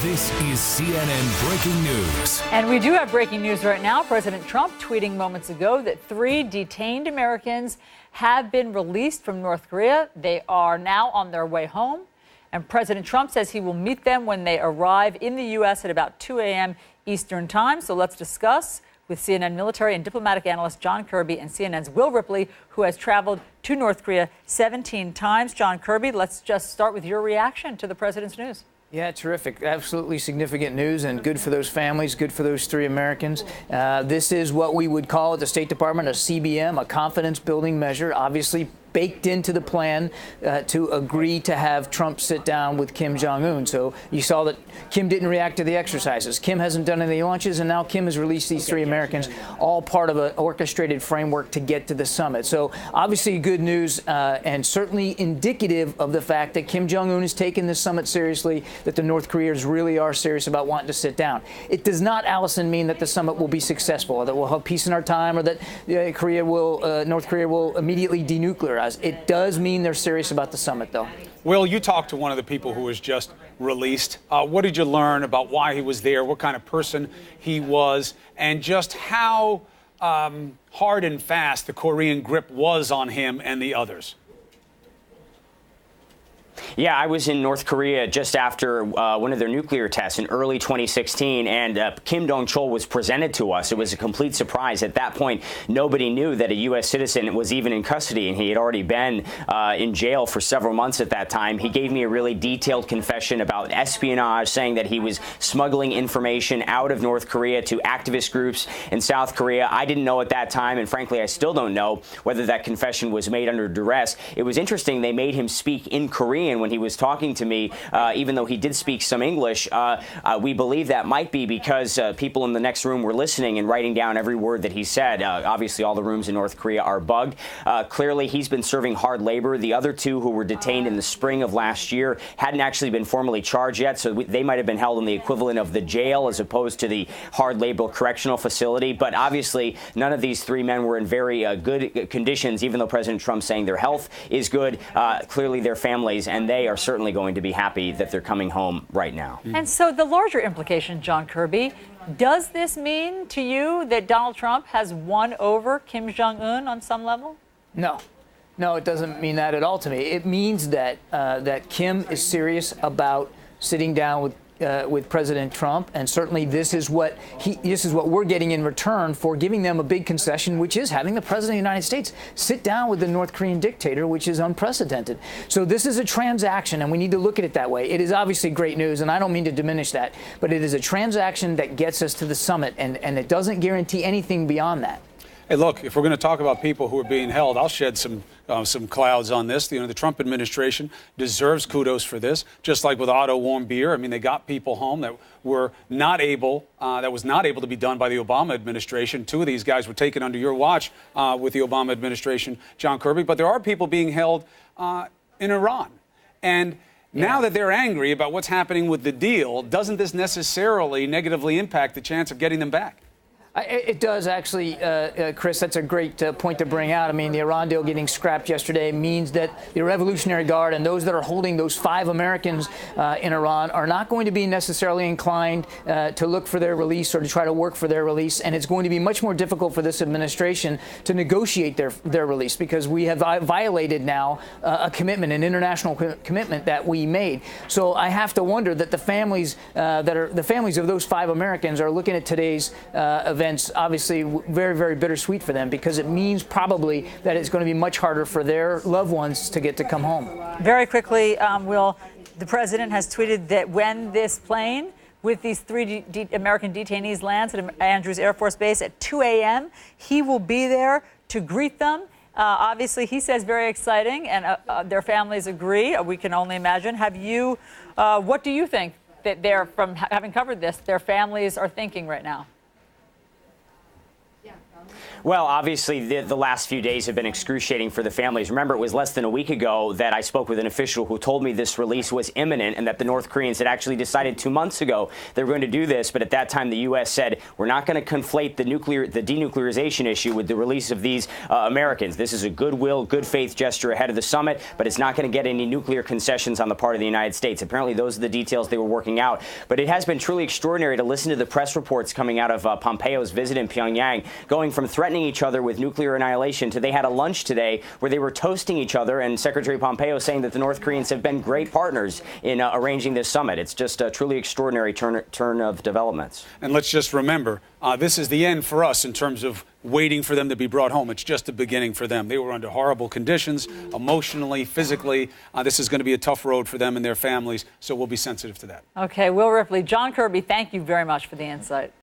This is CNN Breaking News. And we do have breaking news right now. President Trump tweeting moments ago that 3 detained Americans have been released from North Korea. They are now on their way home. And President Trump says he will meet them when they arrive in the U.S. at about 2 a.m. Eastern Time. So let's discuss with CNN military and diplomatic analyst John Kirby and CNN's Will Ripley, who has traveled to North Korea 17 times. John Kirby, let's just start with your reaction to the president's news. Yeah, terrific. Absolutely significant news, and good for those families, good for those 3 Americans. This is what we would call at the State Department a CBM, a confidence-building measure, obviously baked into the plan to agree to have Trump sit down with Kim Jong-un. So you saw that Kim didn't react to the exercises. Kim hasn't done any launches, and now Kim has released these 3 Americans, all part of an orchestrated framework to get to the summit. So obviously good news, and certainly indicative of the fact that Kim Jong-un is taking this summit seriously, that the North Koreans really are serious about wanting to sit down. It does not, Allison, mean that the summit will be successful, or that we'll have peace in our time, or that North Korea will immediately denuclearize. It does mean they're serious about the summit, though. Will, you talked to one of the people who was just released. What did you learn about why he was there, what kind of person he was, and just how hard and fast the Korean grip was on him and the others? Yeah, I was in North Korea just after one of their nuclear tests in early 2016, and Kim Dong Chul was presented to us. It was a complete surprise. At that point, nobody knew that a U.S. citizen was even in custody, and he had already been in jail for several months at that time. He gave me a really detailed confession about espionage, saying that he was smuggling information out of North Korea to activist groups in South Korea. I didn't know at that time, and frankly, I still don't know whether that confession was made under duress. It was interesting. They made him speak in Korean when he was talking to me, even though he did speak some English. We believe that might be because people in the next room were listening and writing down every word that he said. Obviously, all the rooms in North Korea are bugged. Clearly, he's been serving hard labor. The other 2 who were detained in the spring of last year hadn't actually been formally charged yet, so they might have been held in the equivalent of the jail as opposed to the hard labor correctional facility. But obviously, none of these 3 men were in very good conditions, even though President Trump's saying their health is good. Clearly, their families and they are certainly going to be happy that they're coming home right now. And so the larger implication, John Kirby, does this mean to you that Donald Trump has won over Kim Jong-un on some level? No. No, it doesn't mean that at all to me. It means that that Kim is serious about sitting down with President Trump, and certainly this is what we're getting in return for giving them a big concession, which is having the President of the United States sit down with the North Korean dictator, which is unprecedented. So this is a transaction, and we need to look at it that way. It is obviously great news, and I don't mean to diminish that, but it is a transaction that gets us to the summit, and it doesn't guarantee anything beyond that. Hey, look, if we're going to talk about people who are being held, I'll shed some clouds on this. You know, the Trump administration deserves kudos for this, just like with Otto Warmbier. I mean, they got people home that were not able, that was not able to be done by the Obama administration. 2 of these guys were taken under your watch with the Obama administration, John Kirby. But there are people being held in Iran. And now that they're angry about what's happening with the deal, doesn't this necessarily negatively impact the chance of getting them back? It does, actually, Chris. That's a great point to bring out. I mean, the Iran deal getting scrapped yesterday means that the Revolutionary Guard and those that are holding those 5 Americans in Iran are not going to be necessarily inclined to look for their release or to try to work for their release. And it's going to be much more difficult for this administration to negotiate their release, because we have violated now a commitment, an international commitment that we made. So I have to wonder that the families of those 5 Americans are looking at today's event. Obviously very, very bittersweet for them, because it means probably that it's going to be much harder for their loved ones to get to come home. Very quickly, Will, the president has tweeted that when this plane with these 3 American detainees lands at Andrews Air Force Base at 2 a.m., he will be there to greet them. Obviously, he says very exciting, and their families agree. We can only imagine. What do you think that from having covered this, their families are thinking right now? Well, obviously, the last few days have been excruciating for the families. Remember, it was less than a week ago that I spoke with an official who told me this release was imminent and that the North Koreans had actually decided 2 months ago they were going to do this. But at that time, the U.S. said, we're not going to conflate the denuclearization issue with the release of these Americans. This is a goodwill, good faith gesture ahead of the summit, but it's not going to get any nuclear concessions on the part of the United States. Apparently, those are the details they were working out. But it has been truly extraordinary to listen to the press reports coming out of Pompeo's visit in Pyongyang, going from threatening each other with nuclear annihilation to they had a lunch today where they were toasting each other, and Secretary Pompeo saying that the North Koreans have been great partners in arranging this summit. It's just a truly extraordinary turn of developments. And let's just remember, this is the end for us in terms of waiting for them to be brought home. It's just the beginning for them. They were under horrible conditions, emotionally, physically. This is going to be a tough road for them and their families, so we'll be sensitive to that. Okay, Will Ripley, John Kirby, thank you very much for the insight.